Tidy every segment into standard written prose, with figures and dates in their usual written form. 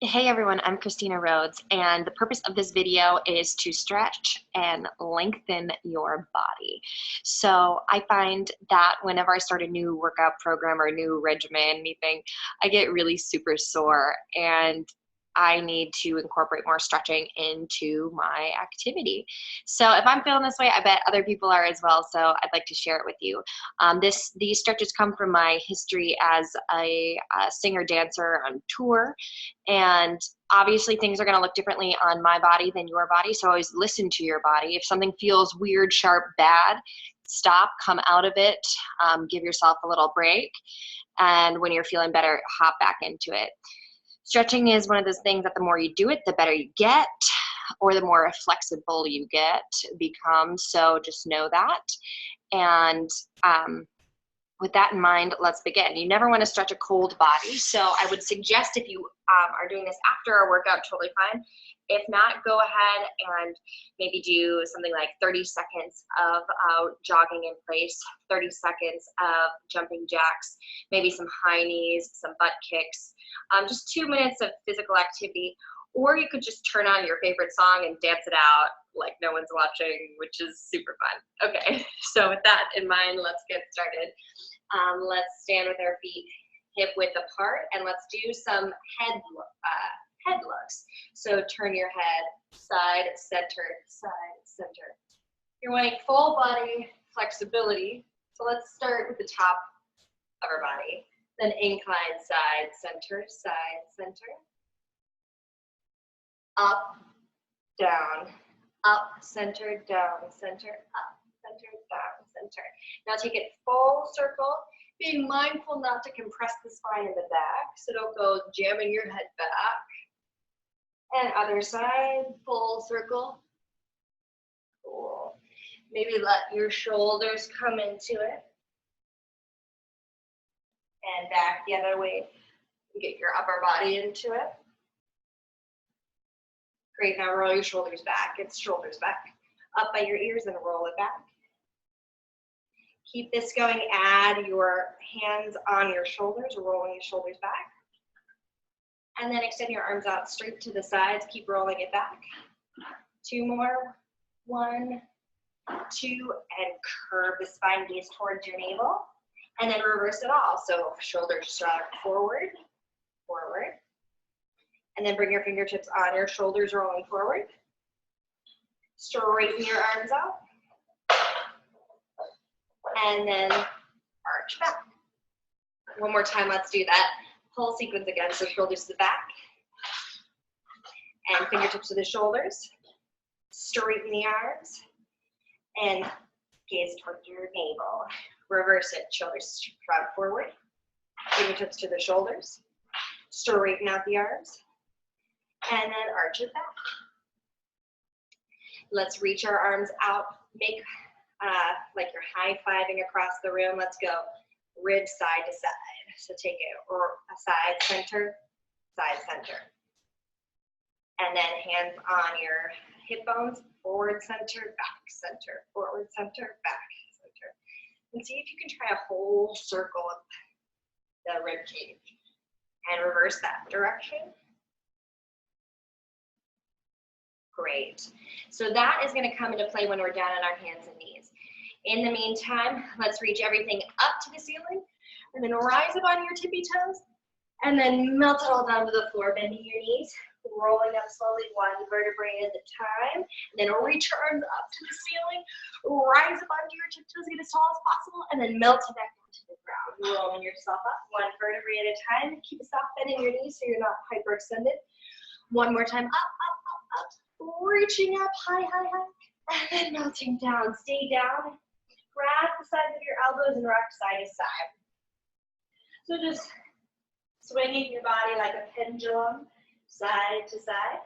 Hey everyone, I'm Christina Rhodes, and the purpose of this video is to stretch and lengthen your body. So I find that whenever I start a new workout program or a new regimen, anything, I get really super sore, and I need to incorporate more stretching into my activity. So if I'm feeling this way, I bet other people are as well, so I'd like to share it with you. These stretches come from my history as a singer-dancer on tour, and obviously things are going to look differently on my body than your body, so always listen to your body. If something feels weird, sharp, bad, stop, come out of it, give yourself a little break, and when you're feeling better, hop back into it. Stretching is one of those things that the more you do it, the better you get, or the more flexible you become, so just know that. And with that in mind, let's begin. You never want to stretch a cold body, so I would suggest if you are doing this after a workout, totally fine. If not, go ahead and maybe do something like 30 seconds of jogging in place, 30 seconds of jumping jacks, maybe some high knees, some butt kicks, just 2 minutes of physical activity. Or you could just turn on your favorite song and dance it out like no one's watching, which is super fun. Okay, so with that in mind, let's get started. Let's stand with our feet hip width apart, and let's do some head looks. So turn your head side, center, side, center. You're wanting full body flexibility, so let's start with the top of our body. Then incline side, center, up, down, up, center, down, center, up, center, down, center. Now take it full circle, being mindful not to compress the spine in the back, so don't go jamming your head back. And other side, full circle. Cool. Maybe let your shoulders come into it. And back the other way. Get your upper body into it. Great, now roll your shoulders back. It's shoulders back. Up by your ears and roll it back. Keep this going. Add your hands on your shoulders, rolling your shoulders back. And then extend your arms out straight to the sides. Keep rolling it back. 2 more. 1, 2, and curve the spine, gaze towards your navel. And then reverse it all. So shoulders shrug forward, forward. And then bring your fingertips on your shoulders, rolling forward. Straighten your arms out. And then arch back. One more time, let's do that. Whole sequence again, so shoulders to the back. And fingertips to the shoulders. Straighten the arms. And gaze towards your navel. Reverse it, shoulders shrug forward. Fingertips to the shoulders. Straighten out the arms. And then arch it back. Let's reach our arms out. Make like you're high-fiving across the room. Let's go rib side to side. So take it side, center, and then hands on your hip bones, forward, center, back, center, forward, center, back, center. And see if you can try a whole circle of the rib cage. And reverse that direction. Great. So that is going to come into play when we're down on our hands and knees. In the meantime, let's reach everything up to the ceiling, and then rise up on your tippy toes, and then melt it all down to the floor, bending your knees, rolling up slowly, 1 vertebrae at a time, and then reach your arms up to the ceiling, rise up onto your tiptoes, get as tall as possible, and then melt it back down to the ground, rolling yourself up, 1 vertebrae at a time. Keep a soft bend in your knees so you're not hyperextended. 1 more time, up, up, up, up, reaching up, high, high, high, and then melting down. Stay down. Grab the sides of your elbows and rock side to side. So just swinging your body like a pendulum, side to side.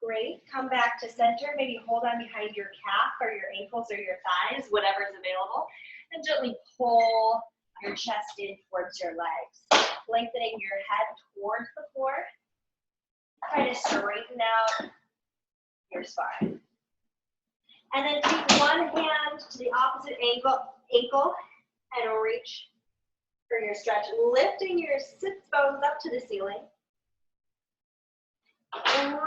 Great. Come back to center. Maybe hold on behind your calf or your ankles or your thighs, whatever's available. And gently pull your chest in towards your legs. Lengthening your head towards the floor. Try to straighten out your spine. And then take one hand to the opposite ankle and reach for your stretch. Lifting your sits bones up to the ceiling.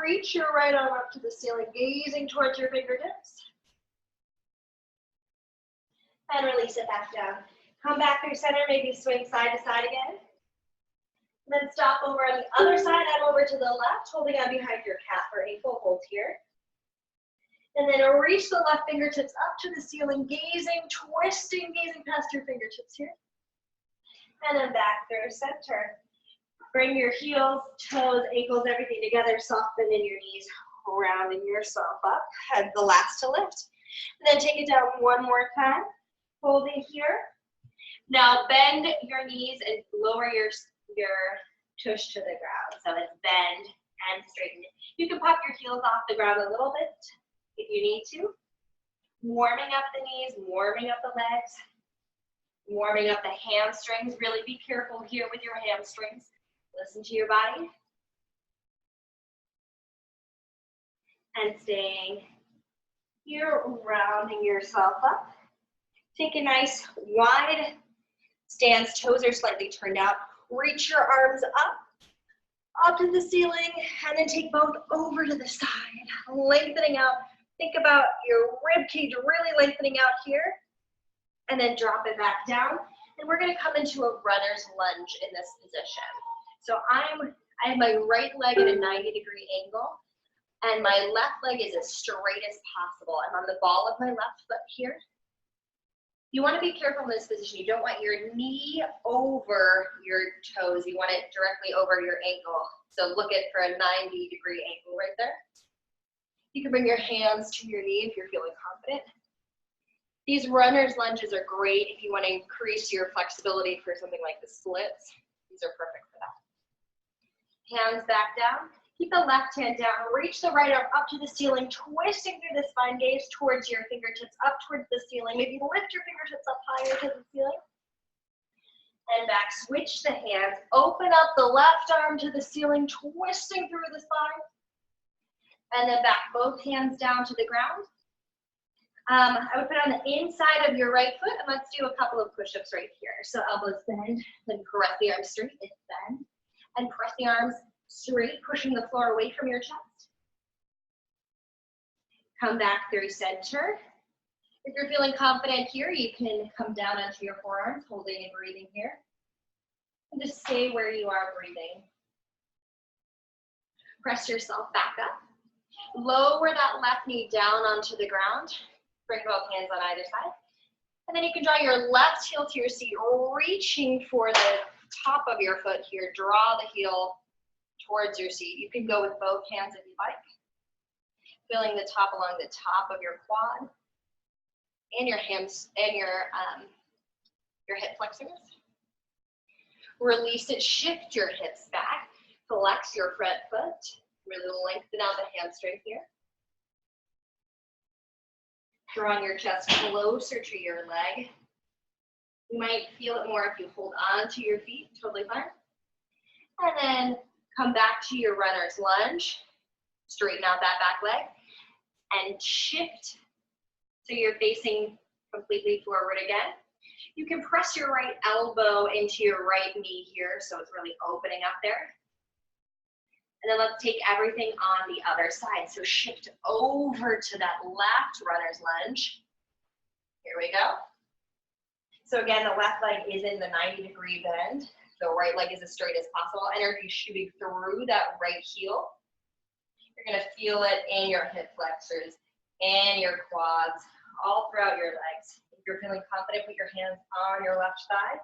reach your right arm up to the ceiling, gazing towards your fingertips. And release it back down. Come back through center, maybe swing side to side again. Then stop over on the other side and over to the left, holding on behind your calf or ankle, hold here. And then reach the left fingertips up to the ceiling, gazing, twisting, gazing past your fingertips here. And then back through center. Bring your heels, toes, ankles, everything together, soften in your knees, rounding yourself up. Head the last to lift. And then take it down one more time, holding here. Now bend your knees and lower your tush to the ground. So it's bend and straighten. You can pop your heels off the ground a little bit if you need to. Warming up the knees, warming up the legs, warming up the hamstrings. Really be careful here with your hamstrings. Listen to your body. And staying here, rounding yourself up. Take a nice wide stance, toes are slightly turned out. Reach your arms up to the ceiling, and then take both over to the side, lengthening out. Think about your rib cage really lengthening out here, and then drop it back down. And we're gonna come into a runner's lunge in this position. So I have my right leg at a 90-degree angle, and my left leg is as straight as possible. I'm on the ball of my left foot here. You want to be careful in this position. You don't want your knee over your toes. You want it directly over your ankle. So look at for a 90-degree angle right there. You can bring your hands to your knee if you're feeling confident. These runner's lunges are great if you want to increase your flexibility for something like the splits. These are perfect for that. Hands back down. Keep the left hand down. Reach the right arm up to the ceiling, twisting through the spine, gaze towards your fingertips, up towards the ceiling. Maybe lift your fingertips up higher to the ceiling. And back, switch the hands. Open up the left arm to the ceiling, twisting through the spine. And then back, both hands down to the ground. I would put on the inside of your right foot, and let's do a couple of push-ups right here. So elbows bend, then press the arms straight, it's bend. And press the arms straight, pushing the floor away from your chest. Come back through center. If you're feeling confident here, you can come down onto your forearms, holding and breathing here. And just stay where you are breathing. Press yourself back up. Lower that left knee down onto the ground. Bring both hands on either side. And then you can draw your left heel to your seat, reaching for the top of your foot here. Draw the heel towards your seat. You can go with both hands if you like. Feeling the top along the top of your quad and your hams and your hip flexors. Release it, shift your hips back, flex your front foot, really lengthen out the hamstring here. Drawing your chest closer to your leg. You might feel it more if you hold on to your feet, totally fine. And then come back to your runner's lunge. Straighten out that back leg and shift so you're facing completely forward again. You can press your right elbow into your right knee here so it's really opening up there. And then let's take everything on the other side. So shift over to that left runner's lunge. Here we go. So again, the left leg is in the 90-degree bend. The right leg is as straight as possible. Energy shooting through that right heel. You're gonna feel it in your hip flexors and your quads, all throughout your legs. If you're feeling confident, put your hands on your left thigh.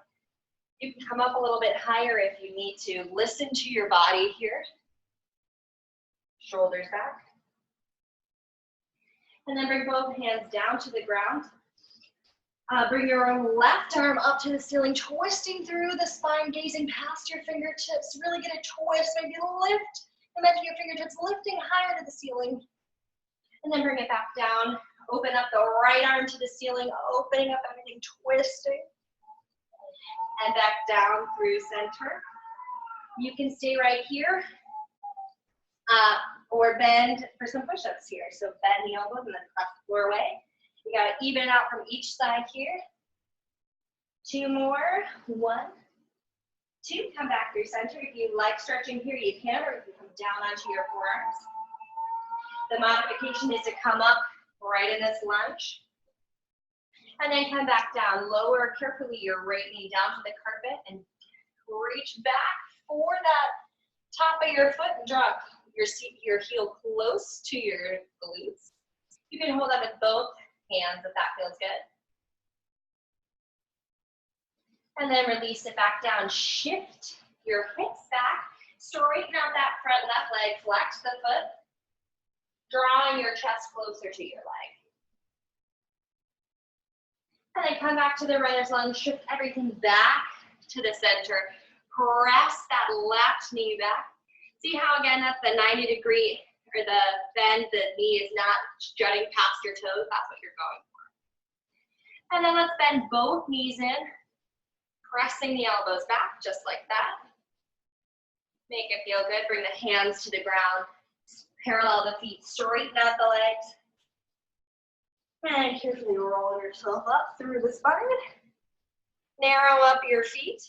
You can come up a little bit higher if you need to. Listen to your body here. Shoulders back. And then bring both hands down to the ground. Bring your left arm up to the ceiling, twisting through the spine, gazing past your fingertips. Really get a twist, maybe lift. Imagine your fingertips lifting higher to the ceiling. And then bring it back down. Open up the right arm to the ceiling, opening up everything, twisting. And back down through center. You can stay right here. Or bend for some push-ups here. So bend the elbows and then press the floor away. You gotta even it out from each side here. 2 more. 1, 2. Come back through center. If you like stretching here, you can, or you can come down onto your forearms. The modification is to come up right in this lunge. And then come back down. Lower carefully your right knee down to the carpet and reach back for that top of your foot and drop your heel close to your glutes. You can hold that with both hands if that feels good. And then release it back down. Shift your hips back. Straighten out that front left leg. Flex the foot. Drawing your chest closer to your leg. And then come back to the runner's lunge. Shift everything back to the center. Press that left knee back. See how, again, that's the 90-degree, or the bend, the knee is not jutting past your toes. That's what you're going for. And then let's bend both knees in, pressing the elbows back, just like that. Make it feel good. Bring the hands to the ground. Parallel the feet. Straighten out the legs. And carefully roll yourself up through the spine. Narrow up your feet.